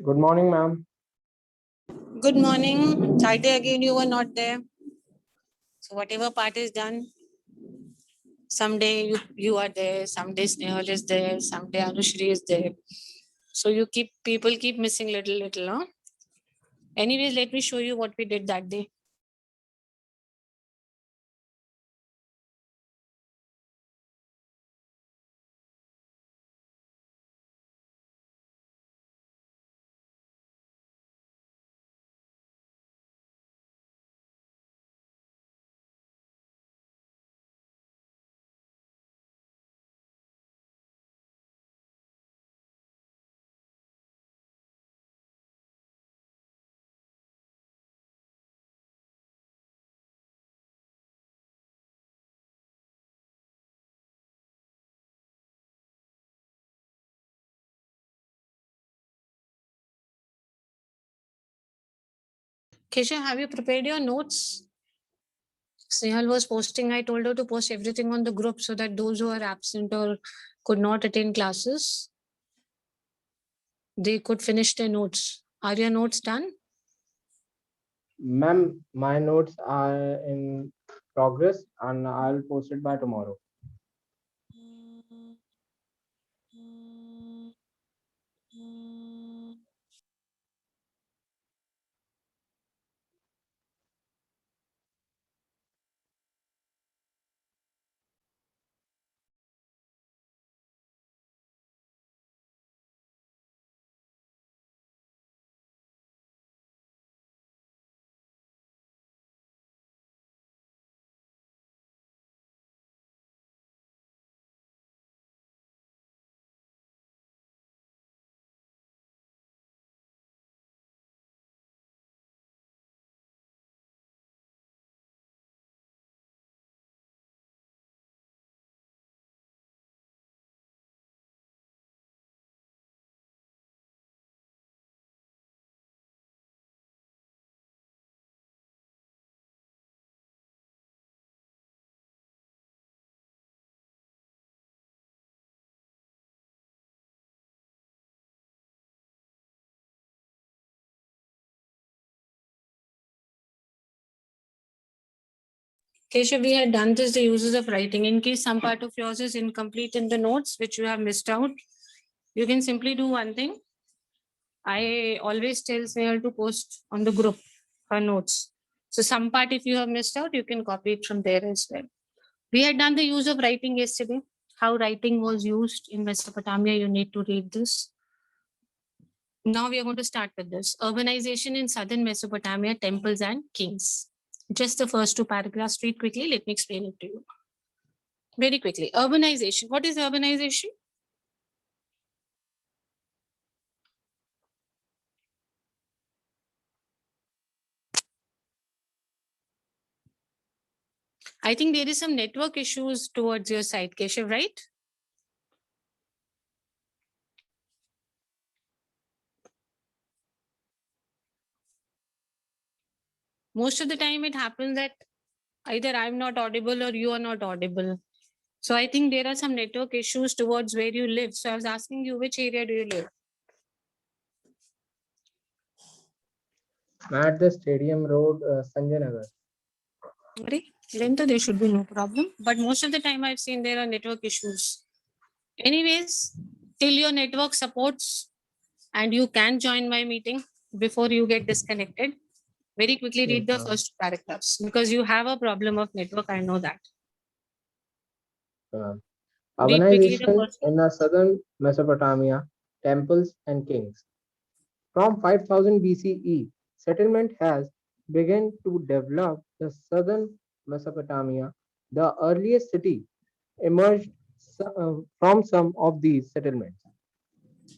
Good morning, ma'am. Good morning. Saturday again you were not there. So whatever part is done, someday you are there, someday Snehal is there, someday Anushri is there. So you people keep missing little, huh? Anyways, let me show you what we did that day. Kesha, have you prepared your notes? Snehal was posting, I told her to post everything on the group so that those who are absent or could not attend classes, they could finish their notes. Are your notes done? Ma'am, my notes are in progress and I'll post it by tomorrow. Keshav, we had done this, the uses of writing. In case some part of yours is incomplete in the notes, which you have missed out, you can simply do one thing. I always tell Snehal to post on the group her notes. So some part, if you have missed out, you can copy it from there as well. We had done the use of writing yesterday. How writing was used in Mesopotamia, you need to read this. Now we are going to start with this. Urbanization in southern Mesopotamia, temples and kings. Just the first two paragraphs, read quickly. Let me explain it to you. Very quickly. Urbanization. What is urbanization? I think there is some network issues towards your side, Keshav, right? Most of the time it happens that either I'm not audible or you are not audible. So I think there are some network issues towards where you live. So I was asking you, which area do you live? At the Stadium Road, Sanjay Nagar. Then there should be no problem. But most of the time I've seen there are network issues. Anyways, till your network supports and you can join my meeting before you get disconnected, very quickly read the first paragraphs because you have a problem of network. I know that. Uh, Read quickly the Urbanization first. in the southern Mesopotamia, temples and kings. From 5000 BCE, settlement has begun to develop the southern Mesopotamia. The earliest city emerged from some of these settlements.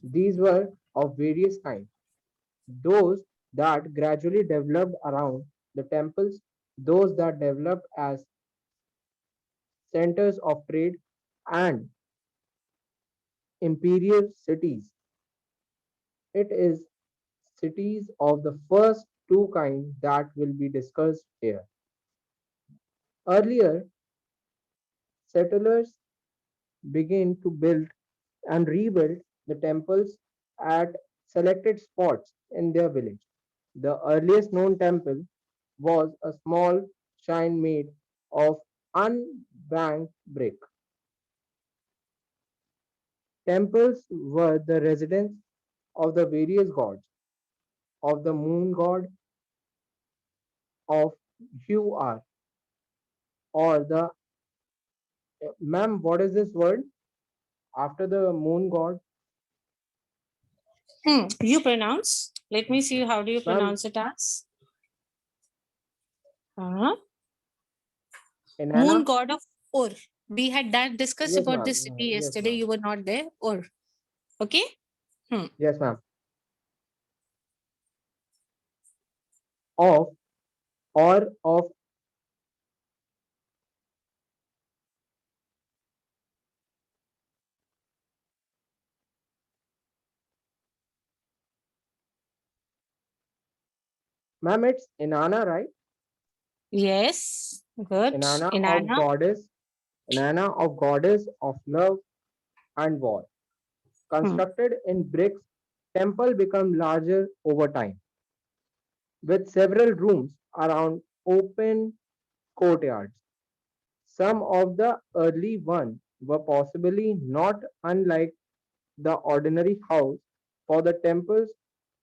These were of various kinds. Those that gradually developed around the temples, those that developed as centers of trade and imperial cities. It is cities of the first two kinds that will be discussed here. Earlier, settlers began to build and rebuild the temples at selected spots in their village. The earliest known temple was a small shrine made of unbanked brick. Temples were the residence of the various gods, of the moon god, of Hu or the ma'am. What is this word after the moon god, You pronounce. Let me see how do you ma'am? pronounce it as. Uh, Inanna? Moon god of Ur. We had that discussed Yes, about ma'am. this city Yes, yesterday. ma'am. You were not there. Ur. Okay. Yes, ma'am. Of or of. Ma'am, it's Inanna, right? Yes. Good. Inanna of Inanna. goddess. Inanna of goddess of love and war. Hmm. Constructed in bricks, temple become larger over time, with several rooms around open courtyards. Some of the early ones were possibly not unlike the ordinary house, for the temples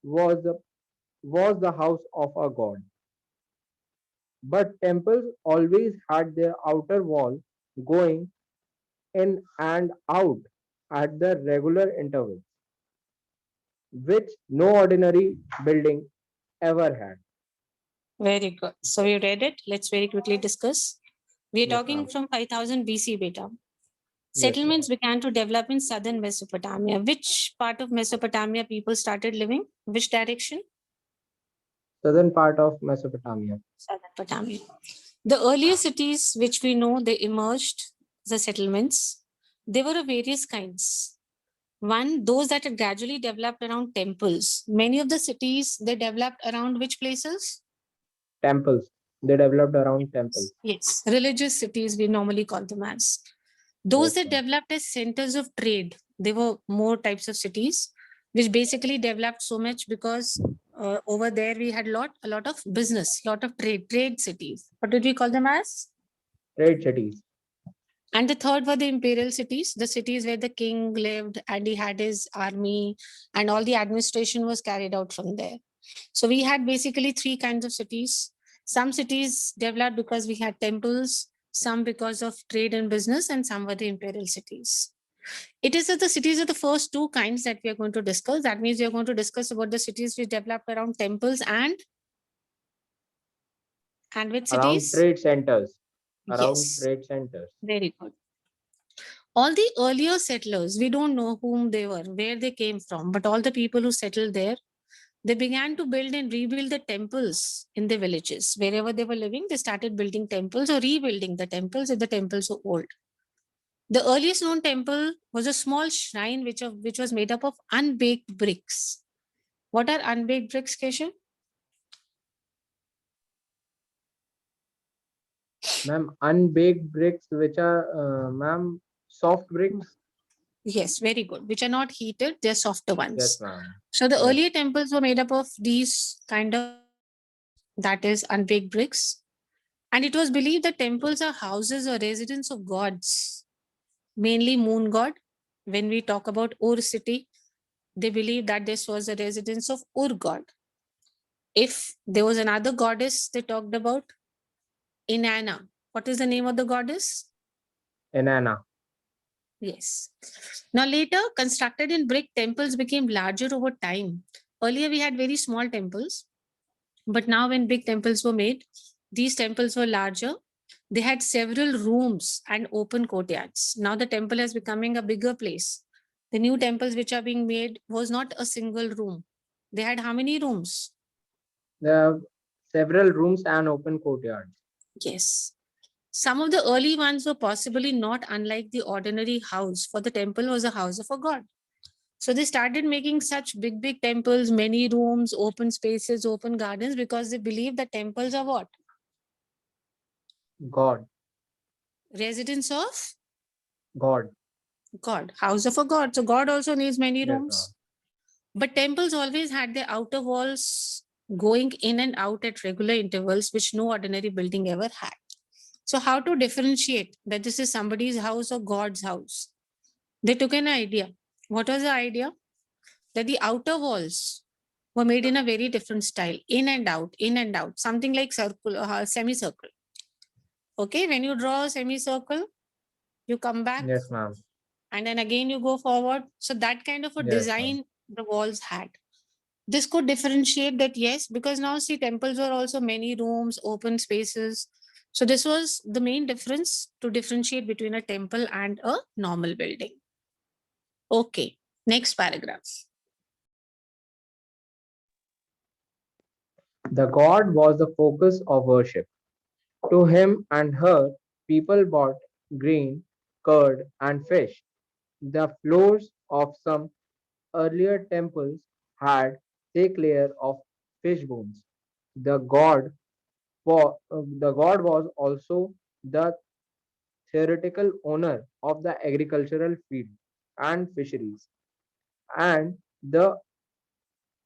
was the, was the house of a god. But temples always had their outer wall going in and out at the regular intervals, which no ordinary building ever had. Very good. So we read it. Let's very quickly discuss. We are Yes, talking ma'am. from 5000 BC beta. Yes, ma'am. Settlements began to develop in southern Mesopotamia. Which part of Mesopotamia people started living? Which direction? Southern part of Mesopotamia. Southern Mesopotamia. The earlier cities which we know they emerged, the settlements, they were of various kinds. One, those that had gradually developed around temples. Many of the cities they developed around which places? Temples. They developed around temples. Yes, religious cities we normally call them as. Those Yes, that ma'am. developed as centers of trade, there were more types of cities, which basically developed so much because over there we had a lot of business, lot of trade cities. What did we call them as? Trade cities. And the third were the imperial cities, the cities where the king lived and he had his army and all the administration was carried out from there. So we had basically three kinds of cities. Some cities developed because we had temples, some because of trade and business, and some were the imperial cities. It is that the cities are the first two kinds that we are going to discuss. That means we are going to discuss about the cities which developed around temples and which Around cities? trade centers. Around Yes, trade centers. very good. All the earlier settlers, we don't know whom they were, where they came from, but all the people who settled there, they began to build and rebuild the temples in the villages. Wherever they were living, they started building temples or rebuilding the temples if the temples were old. The earliest known temple was a small shrine which was made up of unbaked bricks. What are unbaked bricks, Keshav? Ma'am, unbaked bricks, which are, ma'am, soft bricks. Yes, very good. Which are not heated, they're softer Yes, ones. ma'am. So the Yes. earlier temples were made up of these kind of, that is unbaked bricks. And it was believed that temples are houses or residence of gods, mainly moon god. When we talk about Ur city, they believe that this was a residence of Ur god. If there was another goddess they talked about, Inanna. What is the name of the goddess? Inanna. Yes. Now, later, constructed in brick temples became larger over time. Earlier, we had very small temples, but now, when big temples were made, these temples were larger. They had several rooms and open courtyards. Now, the temple is becoming a bigger place. The new temples which are being made was not a single room. They had how many rooms? There are several rooms and open courtyards. Yes. Some of the early ones were possibly not unlike the ordinary house, for the temple was a house of a god. So they started making such big temples, many rooms, open spaces, open gardens, because they believe that temples are what? God. Residence of God. God, house of a god. So God also needs many Yes, ma'am. rooms. But temples always had their outer walls going in and out at regular intervals, which no ordinary building ever had. So, how to differentiate that this is somebody's house or God's house? They took an idea. What was the idea? That the outer walls were made in a very different style, in and out, something like circle, semicircle. Okay, when you draw a semicircle, you come back Yes, ma'am. and then again you go forward. So that kind of a Yes, ma'am. design the walls had. This could differentiate that, yes, because now see, temples were also many rooms, open spaces. So this was the main difference to differentiate between a temple and a normal building. Okay, next paragraph. The god was the focus of worship. To him and her, people brought grain, curd, and fish. The floors of some earlier temples had thick layer of fish bones. The the god was also the theoretical owner of the agricultural field and fisheries, and the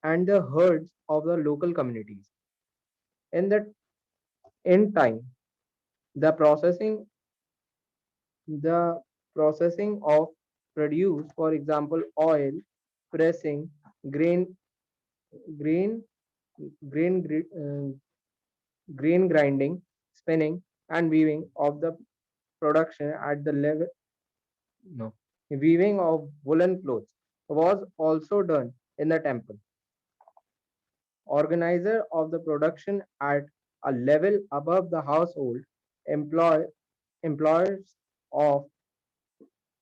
the herds of the local communities. In the in time, the the processing of produce, for example, oil, pressing, grain, grain, grain grinding, spinning, and weaving of the production at the level no weaving of woolen clothes was also done in the temple. Organizer of the production at a level above the household, employ, employers of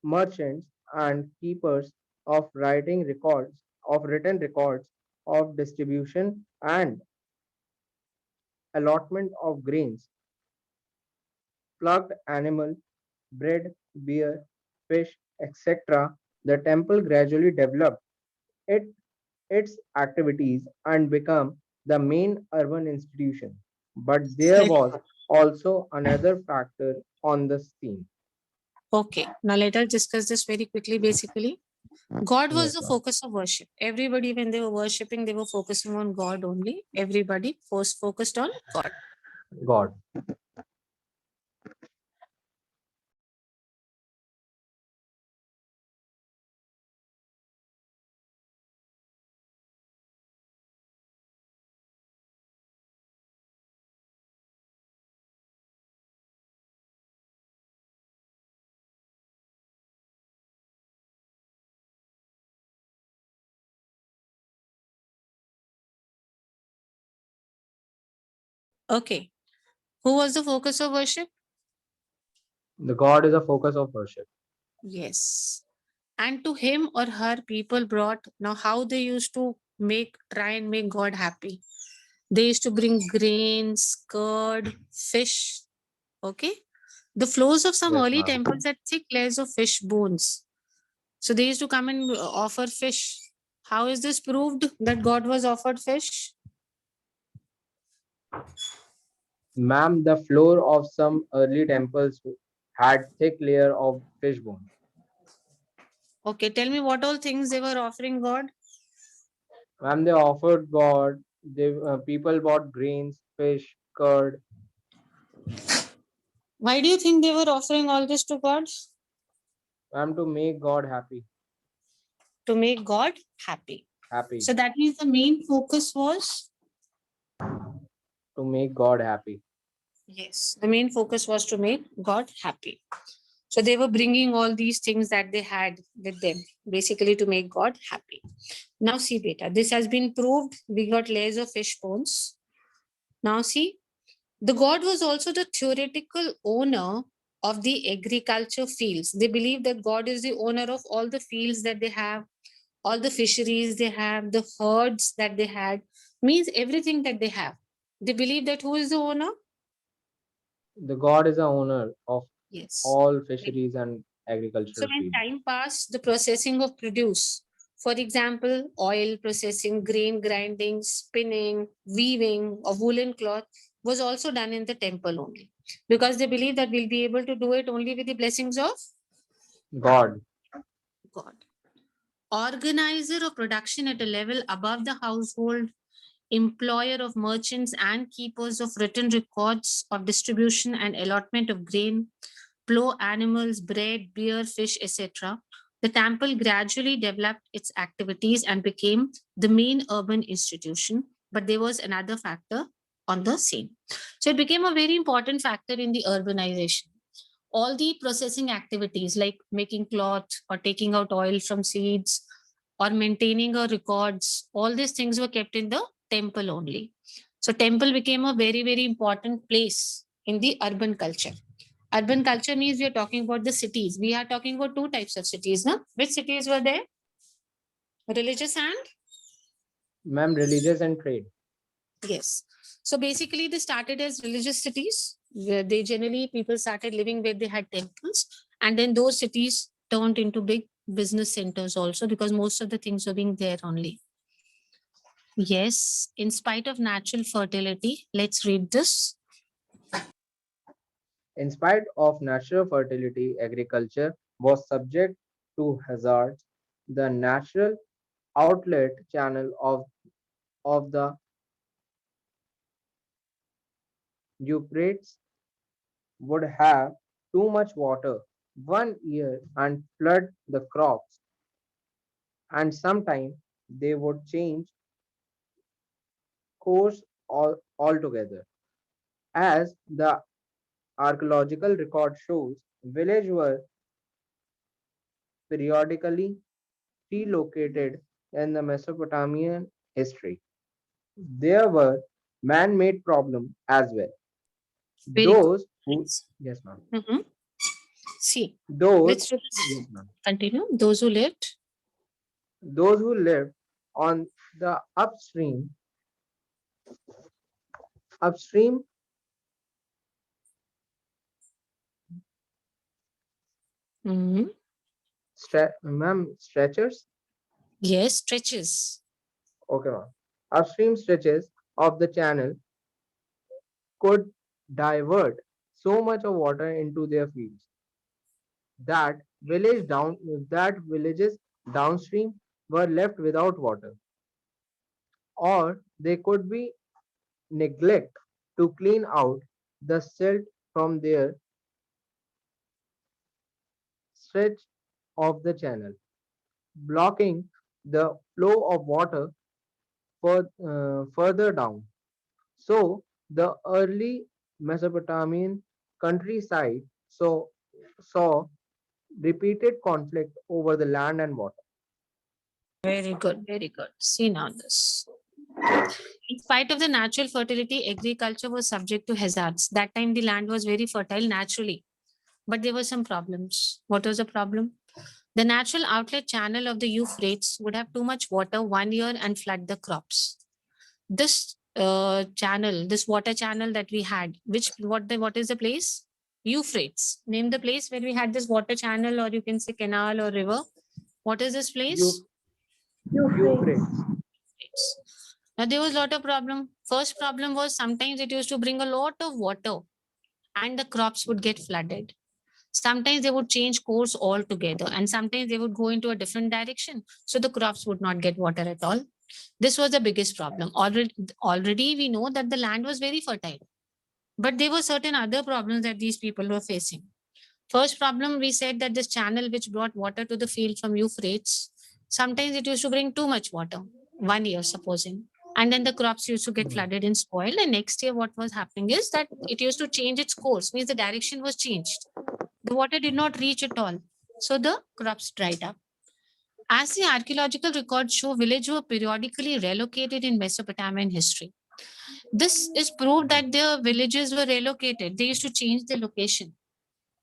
merchants and keepers of written records of distribution and allotment of grains, plucked animal, bread, beer, fish, etc. The temple gradually developed it, its activities and become the main urban institution. But there Very was good. also another factor on the scene. Okay, now let us discuss this very quickly. Basically, God was Yes, the ma'am. focus of worship. Everybody, when they were worshipping, they were focusing on God only. Everybody was focused on God. God. Okay, who was the focus of worship? The God is a focus of worship. Yes. And to him or her, people brought now how they used to try and make God happy. They used to bring grains, curd, fish. Okay. The floors of some Yes, early ma'am. temples had thick layers of fish bones. So they used to come and offer fish. How is this proved that God was offered fish? Ma'am, the floor of some early temples had thick layer of fish bone. Okay, tell me what all things they were offering God. Ma'am, they offered God. People bought grains, fish, curd. Why do you think they were offering all this to God? Ma'am, to make God happy. To make God happy. Happy. So that means the main focus was. To make God happy. Yes, the main focus was to make God happy. So they were bringing all these things that they had with them, basically to make God happy. Now, see, beta, this has been proved. We got layers of fish bones. Now, see, the God was also the theoretical owner of the agriculture fields. They believe that God is the owner of all the fields that they have, all the fisheries they have, the herds that they had, means everything that they have. They believe that who is the owner? The God is the owner of Yes. all Like, fisheries and so agricultural when fields. time passed, the processing of produce, for example, oil processing, grain grinding, spinning, weaving of woolen cloth was also done in the temple only because they believe that we'll be able to do it only with the blessings of God. God. organizer of production at a level above the household, employer of merchants and keepers of written records of distribution and allotment of grain, plough animals, bread, beer, fish, etc. The temple gradually developed its activities and became the main urban institution. But there was another factor on the scene. So it became a very important factor in the urbanization. All the processing activities like making cloth or taking out oil from seeds or maintaining our records, all these things were kept in the temple only. So temple became a very, very important place in the urban culture. Urban culture means we are talking about the cities. We are talking about two types of cities. No? Which cities were there? Religious and? Ma'am, religious and trade. Yes. So basically, they started as religious cities where they generally people started living where they had temples, and then those cities turned into big business centers also because most of the things were being there only. Yes, in spite of natural fertility, let's read this. In spite of natural fertility, agriculture was subject to hazards. The natural outlet channel of the Euphrates would have too much water one year and flood the crops, and sometime they would change course altogether. As the archaeological record shows, villages were periodically relocated in the Mesopotamian history. There were man-made problems as well. Very good. Those who Nice. yes ma'am. Mhm. See, Those let's yes ma'am. continue. Those who lived. Those who lived on the upstream Mhm. stretchers. Yes, stretches. Okay, ma'am. Upstream stretches of the channel could divert so much of water into their fields that that villages downstream were left without water, or they could be neglect to clean out the silt from their stretch of the channel, blocking the flow of water further down. So the early Mesopotamian countryside saw repeated conflict over the land and water. Very good, very good. See now this. In spite of the natural fertility, agriculture was subject to hazards. That time the land was very fertile naturally, but there were some problems. What was the problem? The natural outlet channel of the Euphrates would have too much water one year and flood the crops. This channel, this water channel that we had, what is the place? Euphrates. Name the place where we had this water channel, or you can say canal or river. What is this place? Euphrates. Now there was a lot of problem. First problem was sometimes it used to bring a lot of water and the crops would get flooded. Sometimes they would change course altogether and sometimes they would go into a different direction. So the crops would not get water at all. This was the biggest problem. Already we know that the land was very fertile, but there were certain other problems that these people were facing. First problem, we said that this channel which brought water to the field from Euphrates, sometimes it used to bring too much water, one year supposing. And then the crops used to get Hmm. flooded and spoiled. And next year, what was happening is that it used to change its course, means the direction was changed. The water did not reach at all. So the crops dried up. As the archaeological records show, villages were periodically relocated in Mesopotamian history. This is proof that their villages were relocated. They used to change their location.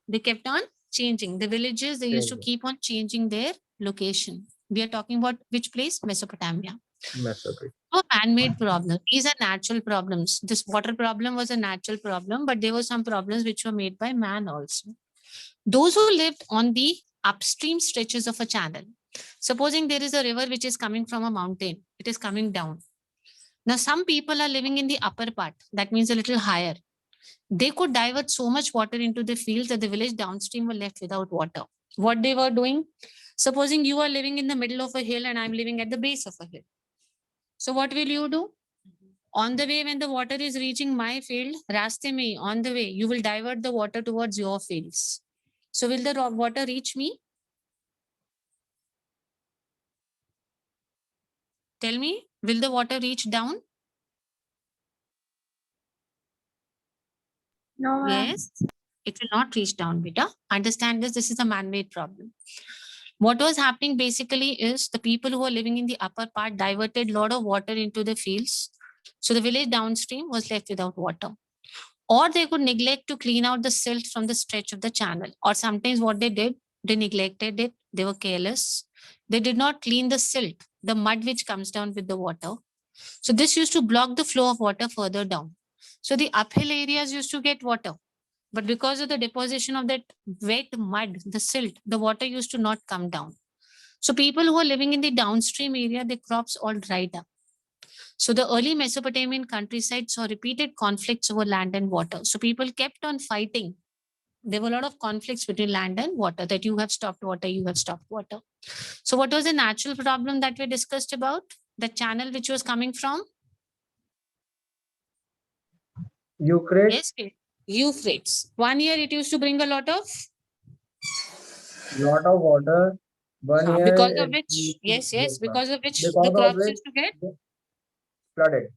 They kept on changing. The villages, they used to Changes. keep on changing their location. We are talking about which place? Mesopotamia. Mesopotamia. So man-made problems. These are natural problems. This water problem was a natural problem, but there were some problems which were made by man also. Those who lived on the upstream stretches of a channel, supposing there is a river which is coming from a mountain, it is coming down. Now, some people are living in the upper part, that means a little higher. They could divert so much water into the fields that the village downstream were left without water. What they were doing? Supposing you are living in the middle of a hill and I'm living at the base of a hill. So what will you do? On the way, when the water is reaching my field, raste mein, on the way, you will divert the water towards your fields. So will the water reach me? Tell me, will the water reach down? No, ma'am. Yes, it will not reach down, beta. Understand this is a man-made problem. What was happening basically is the people who are living in the upper part diverted a lot of water into the fields. So the village downstream was left without water. Or they could neglect to clean out the silt from the stretch of the channel. Or sometimes what they did, they neglected it, they were careless. They did not clean the silt, the mud which comes down with the water. So this used to block the flow of water further down. So the uphill areas used to get water. But because of the deposition of that wet mud, the silt, the water used to not come down. So people who are living in the downstream area, their crops all dried up. So the early Mesopotamian countryside saw repeated conflicts over land and water. So people kept on fighting. There were a lot of conflicts between land and water, that you have stopped water, you have stopped water. So what was the natural problem that we discussed about? The channel which was coming from? Euphrates, Yes, Euphrates. 1 year it used to bring a lot of? lot of water. 1 year Because of it which, used to- yes, because of which because the of crops which used to get? flooded.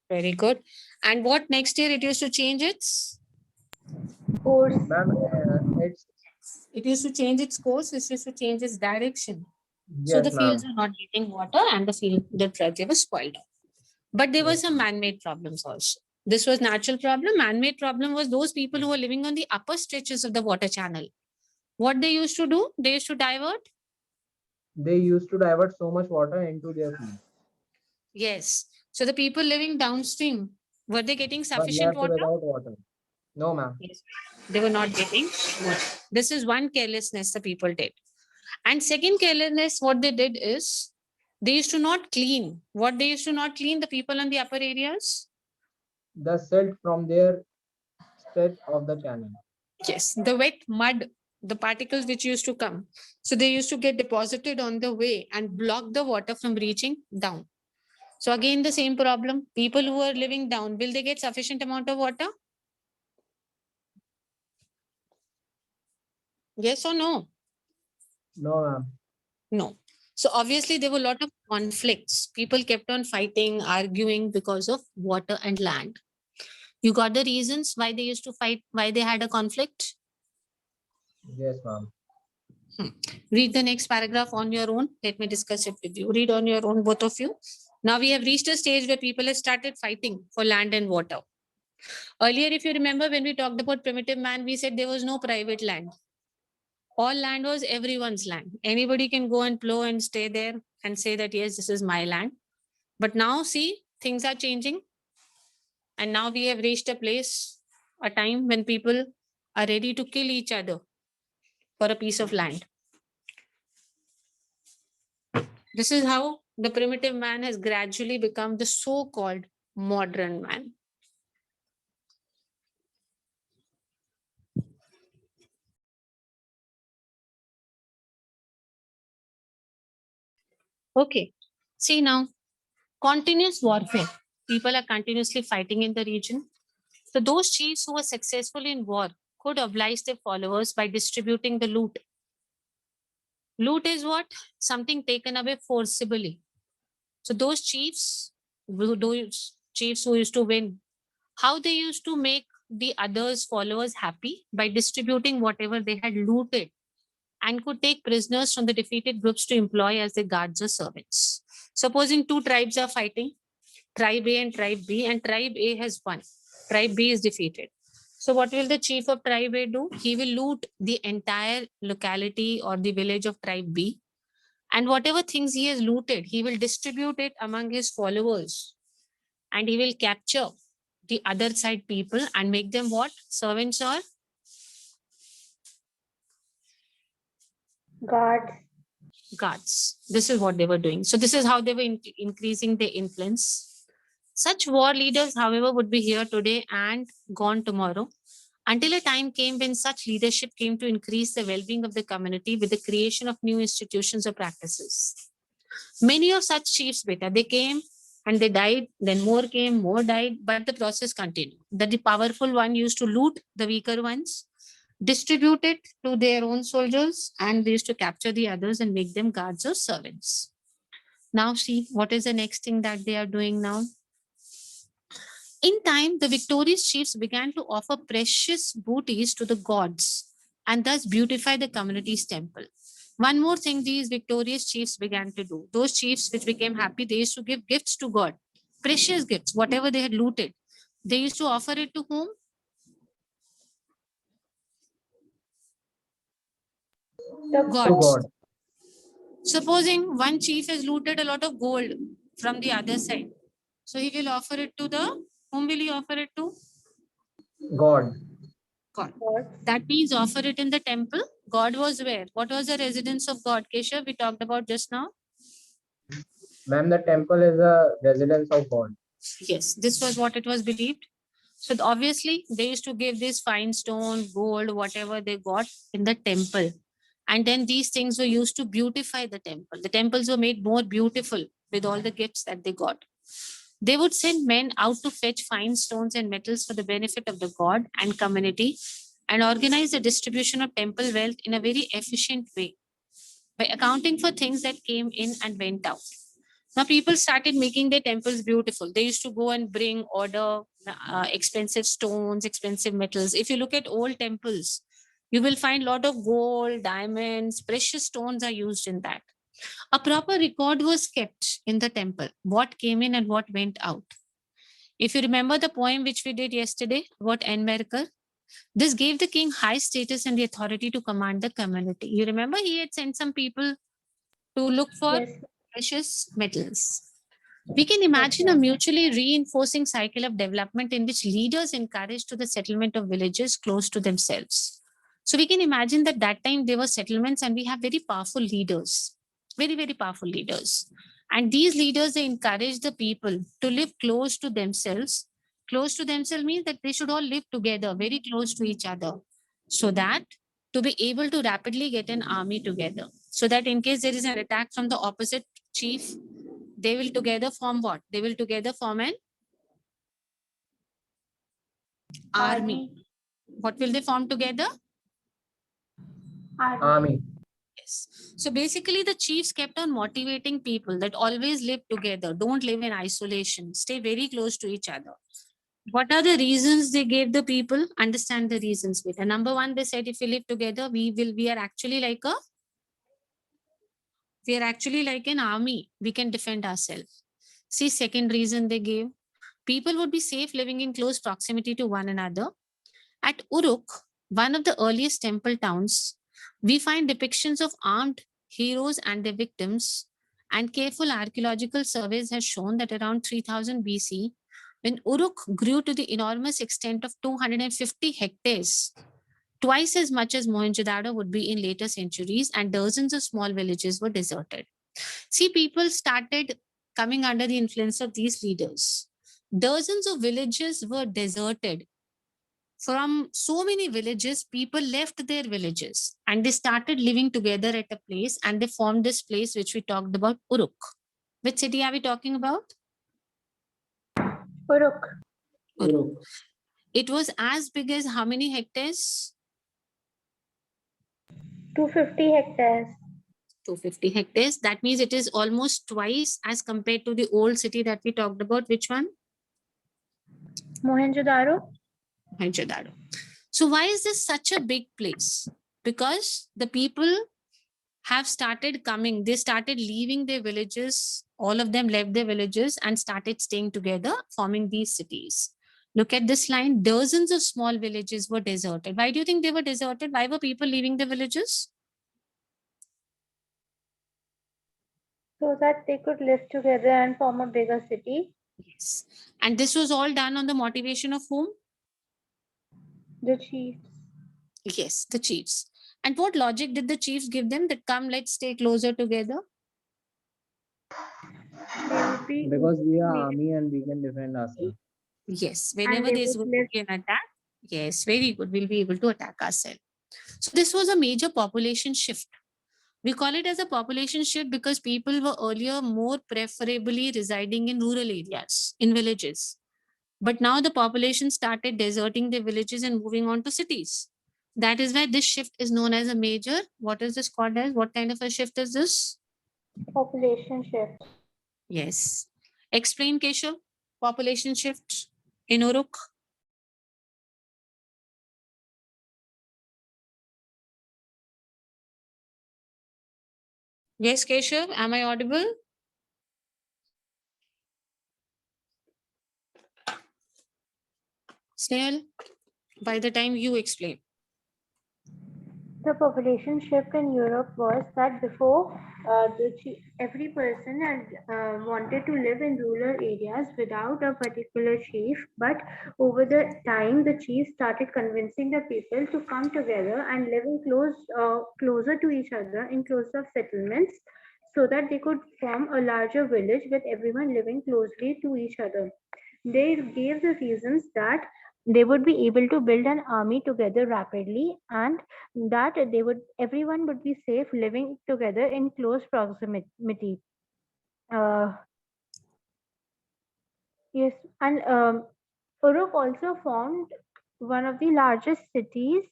Very good. And what next year it used to change its? Course. Ma'am, It used to change its course, it used to change its direction. So yes, the ma'am. fields are not getting water and the treasure was spoiled. But there were some man-made problems also. This was natural problem. Man-made problem was those people who were living on the upper stretches of the water channel. What they used to do? They used to divert. They used to divert so much water into their fields, Yes. So the people living downstream, were they getting but sufficient left water? without water. No, ma'am. Yes. They were not getting water. This is one carelessness the people did. And second carelessness, what they did is they used to not clean. What they used to not clean, the people in the upper areas? The silt from their stretch of the channel. Yes, the wet mud, the particles which used to come. So they used to get deposited on the way and block the water from reaching down. So again, the same problem. People who are living down, will they get sufficient amount of water? Yes or no? No, ma'am. No. So obviously there were a lot of conflicts. People kept on fighting, arguing because of water and land. You got the reasons why they used to fight, why they had a conflict? Yes, ma'am. Read the next paragraph on your own. Let me discuss it with you. Read on your own, both of you. Now we have reached a stage where people have started fighting for land and water. Earlier, if you remember, when we talked about primitive man, we said there was no private land. All land was everyone's land. Anybody can go and plow and stay there and say that, yes, this is my land. But now see, things are changing. And now we have reached a place, a time when people are ready to kill each other for a piece of land. This is how the primitive man has gradually become the so-called modern man. Okay, see now, continuous warfare. People are continuously fighting in the region. So those chiefs who were successful in war could oblige their followers by distributing the loot. Loot is what? Something taken away forcibly. So those chiefs who used to win, how they used to make the others followers happy? By distributing whatever they had looted and could take prisoners from the defeated groups to employ as their guards or servants. Supposing two tribes are fighting, tribe A and tribe B, and tribe A has won. Tribe B is defeated. So what will the chief of tribe A do? He will loot the entire locality or the village of tribe B. And whatever things he has looted, he will distribute it among his followers. And he will capture the other side people and make them what? Servants or Guards. guards. This is what they were doing. So this is how they were increasing their influence. Such war leaders, however, would be here today and gone tomorrow. until a time came when such leadership came to increase the well-being of the community with the creation of new institutions or practices. Many of such chiefs, beta, they came and they died, then more came, more died, but the process continued. That the powerful one used to loot the weaker ones, distribute it to their own soldiers, and they used to capture the others and make them guards or servants. Now see, what is the next thing that they are doing now? In time, the victorious chiefs began to offer precious booties to the gods and thus beautify the community's temple. One more thing these victorious chiefs began to do. Those chiefs which became happy, they used to give gifts to God, precious gifts, whatever they had looted. They used to offer it to whom? The To Gods. God. Supposing one chief has looted a lot of gold from the other side. So he will offer it to the, whom will he offer it to? God. God. God. That means offer it in the temple. God was where? What was the residence of God? Keshav, we talked about just now. Ma'am, the temple is a residence of God. Yes, this was what it was believed. So obviously, they used to give this fine stone, gold, whatever they got in the temple. And then these things were used to beautify the temple. The temples were made more beautiful with all the gifts that they got. They would send men out to fetch fine stones and metals for the benefit of the god and community and organize the distribution of temple wealth in a very efficient way by accounting for things that came in and went out. Now people started making their temples beautiful. They used to go and bring order expensive stones, expensive metals. If you look at old temples, you will find a lot of gold, diamonds, precious stones are used in that. A proper record was kept in the temple, what came in and what went out. If you remember the poem which we did yesterday about Enmerkar, this gave the king high status and the authority to command the community. You remember he had sent some people to look for Yes. precious metals. We can Yes, imagine a ma'am. mutually reinforcing cycle of development in which leaders encouraged to the settlement of villages close to themselves. So we can imagine that that time there were settlements and we have very powerful leaders, very, very powerful leaders. And these leaders, they encourage the people to live close to themselves. Close to themselves means that they should all live together, very close to each other, so that to be able to rapidly get an army together. So that in case there is an attack from the opposite chief, they will together form what? They will together form an army. What will they form together? Army. Yes. So basically, the chiefs kept on motivating people that always live together, don't live in isolation, stay very close to each other. What are the reasons they gave the people? Understand the reasons. Beta. Number one, they said if we live together, we are actually like an army. We can defend ourselves. See, second reason they gave, people would be safe living in close proximity to one another. At Uruk, one of the earliest temple towns, we find depictions of armed heroes and their victims, and careful archaeological surveys have shown that around 3000 BC, when Uruk grew to the enormous extent of 250 hectares, twice as much as Mohenjo-daro would be in later centuries, and dozens of small villages were deserted. See, people started coming under the influence of these leaders. Dozens of villages were deserted. From so many villages, people left their villages and they started living together at a place and they formed this place which we talked about, Uruk. Which city are we talking about? Uruk. Uruk. It was as big as how many hectares? 250 hectares. 250 hectares. That means it is almost twice as compared to the old city that we talked about. Which one? Mohenjo-daro. Mohenjo-daro. So why is this such a big place? Because the people have started coming. They started leaving their villages. All of them left their villages and started staying together, forming these cities. Look at this line. Dozens of small villages were deserted. Why do you think they were deserted? Why were people leaving the villages? So that they could live together and form a bigger city. Yes. And this was all done on the motivation of whom? The chiefs. Yes, the chiefs. And what logic did the chiefs give them that come, let's stay closer together? They would be Because we are we- army and we can defend ourselves. Yes, and whenever they there's would going to live be an attack, Yes, very good. We'll be able to attack ourselves. So this was a major population shift. We call it as a population shift because people were earlier more preferably residing in rural areas, in villages. But now the population started deserting their villages and moving on to cities. That is why this shift is known as a major. What is this called as? What kind of a shift is this? Population shift. Yes. Explain, Keshav. Population shift in Uruk. Yes, Keshav. Am I audible? Snail, by the time you explain. The population shift in Europe was that before every person had wanted to live in rural areas without a particular chief, but over the time the chief started convincing the people to come together and live in closer to each other in close-up settlements so that they could form a larger village with everyone living closely to each other. They gave the reasons that they would be able to build an army together rapidly and that everyone would be safe living together in close proximity. Uh, yes, and Uruk also formed one of the largest cities,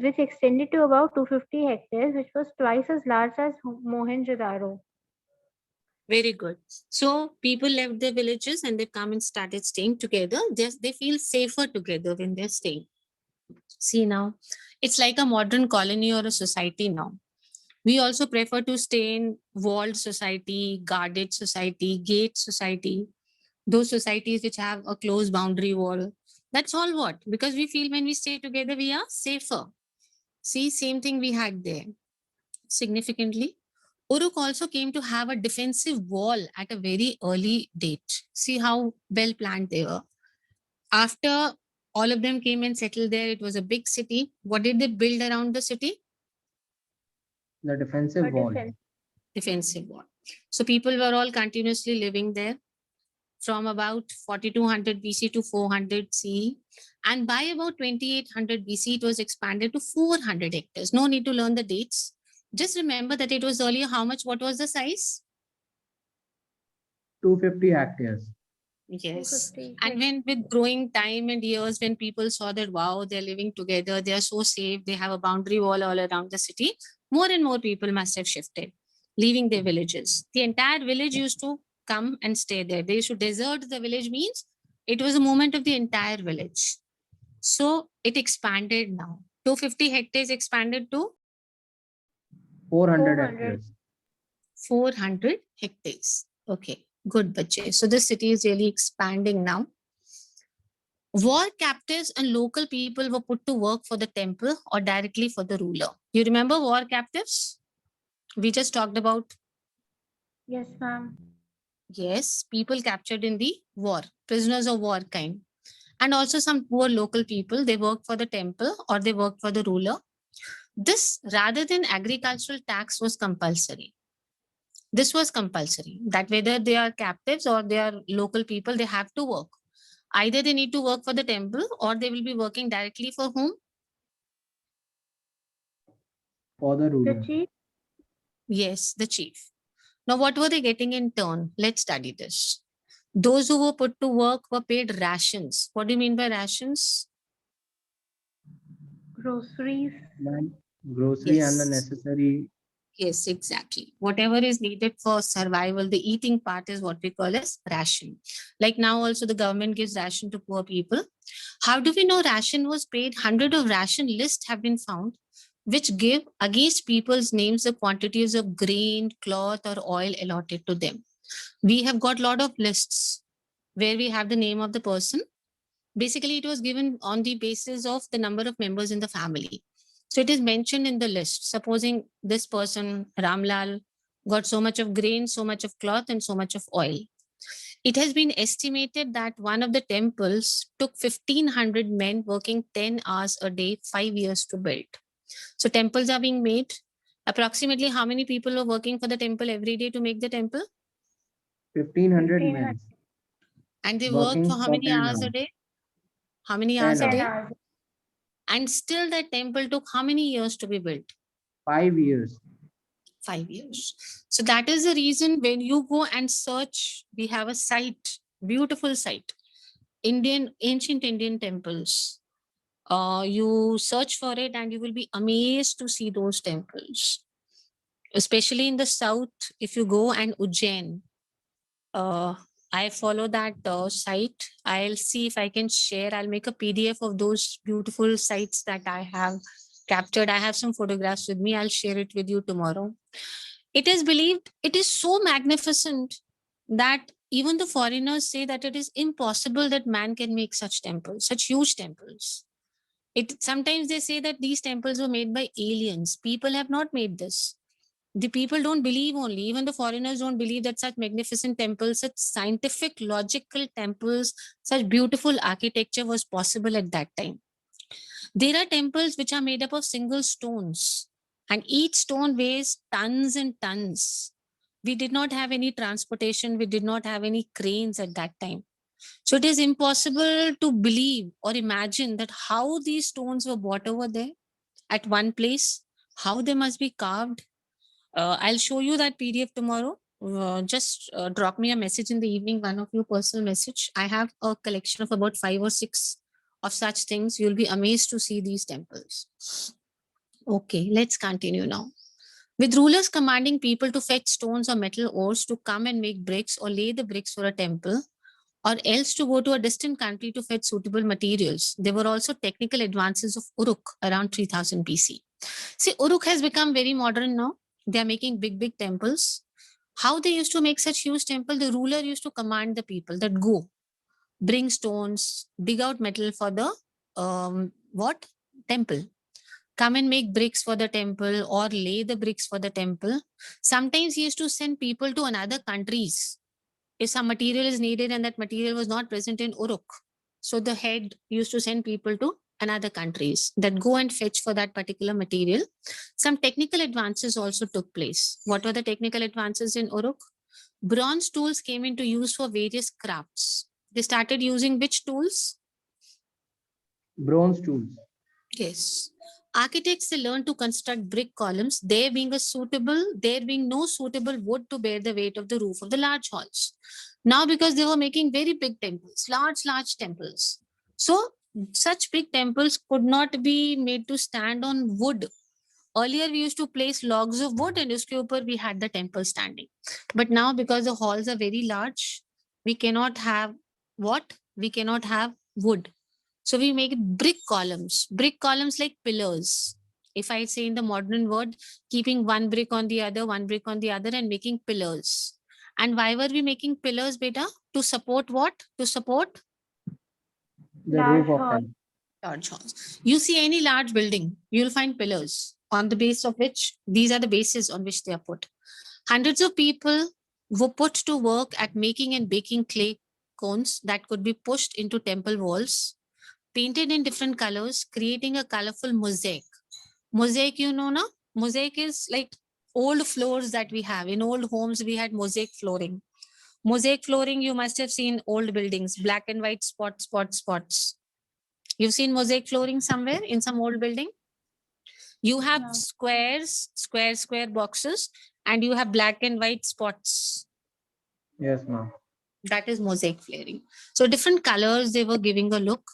which extended to about 250 hectares, which was twice as large as Mohenjo-daro. Very good. So people left their villages and they've come and started staying together. They feel safer together when they're staying. See now, it's like a modern colony or a society now. We also prefer to stay in walled society, guarded society, gate society, those societies which have a close boundary wall. That's all what? Because we feel when we stay together, we are safer. See, same thing we had there. Significantly, Uruk also came to have a defensive wall at a very early date. See how well planned they were. After all of them came and settled there, it was a big city. What did they build around the city? The defensive A wall. Defensive wall. So people were all continuously living there from about 4200 BC to 400 CE. And by about 2800 BC, it was expanded to 400 hectares. No need to learn the dates. Just remember that it was earlier how much, what was the size? 250 hectares. Yes. 250. And when with growing time and years, when people saw that, wow, they're living together, they are so safe, they have a boundary wall all around the city, more and more people must have shifted, leaving their villages. The entire village used to come and stay there. They used to desert the village means it was a movement of the entire village. So it expanded now. 250 hectares expanded to 400 400. hectares. 400 hectares. Okay, good, bache. So the city is really expanding now. War captives and local people were put to work for the temple or directly for the ruler. You remember war captives? We just talked about. Yes, ma'am. Yes, people captured in the war, prisoners of war kind. And also some poor local people, they work for the temple or they work for the ruler. This, rather than agricultural tax, was compulsory. This was compulsory that whether they are captives or they are local people, they have to work. Either they need to work for the temple or they will be working directly for whom? For the The ruler. chief. Yes, the chief. Now, what were they getting in turn? Let's study this. Those who were put to work were paid rations. What do you mean by rations? Groceries. Man, grocery and the Yes. necessary. Yes, exactly. Whatever is needed for survival, the eating part is what we call as ration. Like now also the government gives ration to poor people. How do we know ration was paid? Hundred of ration lists have been found which give against people's names the quantities of grain, cloth or oil allotted to them. We have got lot of lists where we have the name of the person. Basically, it was given on the basis of the number of members in the family. So it is mentioned in the list. Supposing this person, Ramlal, got so much of grain, so much of cloth, and so much of oil. It has been estimated that one of the temples took 1,500 men working 10 hours a day, 5 years to build. So temples are being made. Approximately how many people are working for the temple every day to make the temple? 1500 1500. men And they work working for how for many 10 hours a hours. day? How many 10 hours a 10 day? hours. And still that temple took how many years to be built? 5 years. 5 years. So that is the reason when you go and search, we have a site, beautiful site, ancient Indian temples. You search for it and you will be amazed to see those temples. Especially in the south, if you go and Ujjain, I follow that site. I'll see if I can share. I'll make a PDF of those beautiful sites that I have captured. I have some photographs with me. I'll share it with you tomorrow. It is believed, it is so magnificent that even the foreigners say that it is impossible that man can make such temples, such huge temples. Sometimes they say that these temples were made by aliens. People have not made this. The people don't believe only, even the foreigners don't believe that such magnificent temples, such scientific, logical temples, such beautiful architecture was possible at that time. There are temples which are made up of single stones, and each stone weighs tons and tons. We did not have any transportation, we did not have any cranes at that time. So it is impossible to believe or imagine that how these stones were brought over there at one place, how they must be carved. I'll show you that PDF tomorrow. Just drop me a message in the evening, one of your personal message. I have a collection of about 5 or 6 of such things. You'll be amazed to see these temples. Okay, let's continue now. With rulers commanding people to fetch stones or metal ores to come and make bricks or lay the bricks for a temple, or else to go to a distant country to fetch suitable materials. There were also technical advances of Uruk around 3000 BC. See, Uruk has become very modern now. They are making big, big temples. How they used to make such huge temple? The ruler used to command the people that go, bring stones, dig out metal for the what? Temple. Come and make bricks for the temple or lay the bricks for the temple. Sometimes he used to send people to another countries if some material is needed and that material was not present in Uruk. So the head used to send people to another countries that go and fetch for that particular material. Some technical advances also took place. What were the technical advances in Uruk? Bronze tools came into use for various crafts. They started using which tools? Bronze tools. Yes. Architects, they learned to construct brick columns, there being no suitable wood to bear the weight of the roof of the large halls. Now, because they were making very big temples, large temples. So such big temples could not be made to stand on wood. Earlier, we used to place logs of wood and uske upar we had the temple standing. But now, because the halls are very large, we cannot have what? We cannot have wood. So we make brick columns like pillars. If I say in the modern word, keeping one brick on the other, and making pillars. And why were we making pillars, beta? To support what? To support The Large roof of hall. temple. large halls. You see any large building, you'll find pillars on the base of which these are the bases on which they are put. Hundreds of people were put to work at making and baking clay cones that could be pushed into temple walls, painted in different colors, creating a colorful mosaic. Mosaic, you know, na? Mosaic is like old floors that we have. In old homes, we had mosaic flooring. Mosaic flooring, you must have seen old buildings, black and white spots. You've seen mosaic flooring somewhere in some old building? You have No. square boxes, and you have black and white spots. Yes, ma'am. That is mosaic flooring. So different colors, they were giving a look.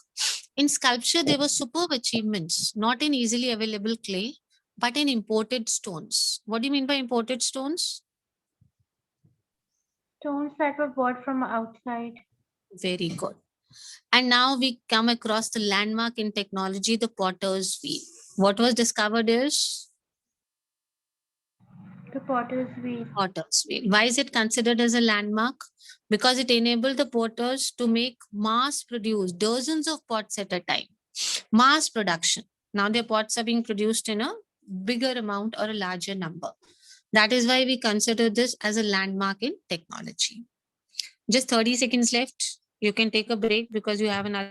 In sculpture, there were superb achievements, not in easily available clay, but in imported stones. What do you mean by imported stones? Stones that were bought from outside. Very good. And now we come across the landmark in technology, the potter's wheel. What was discovered is The potter's wheel. potter's wheel. Why is it considered as a landmark? Because it enabled the potters to make mass produce dozens of pots at a time. Mass production. Now their pots are being produced in a bigger amount or a larger number. That is why we consider this as a landmark in technology. Just 30 seconds left. You can take a break because you have another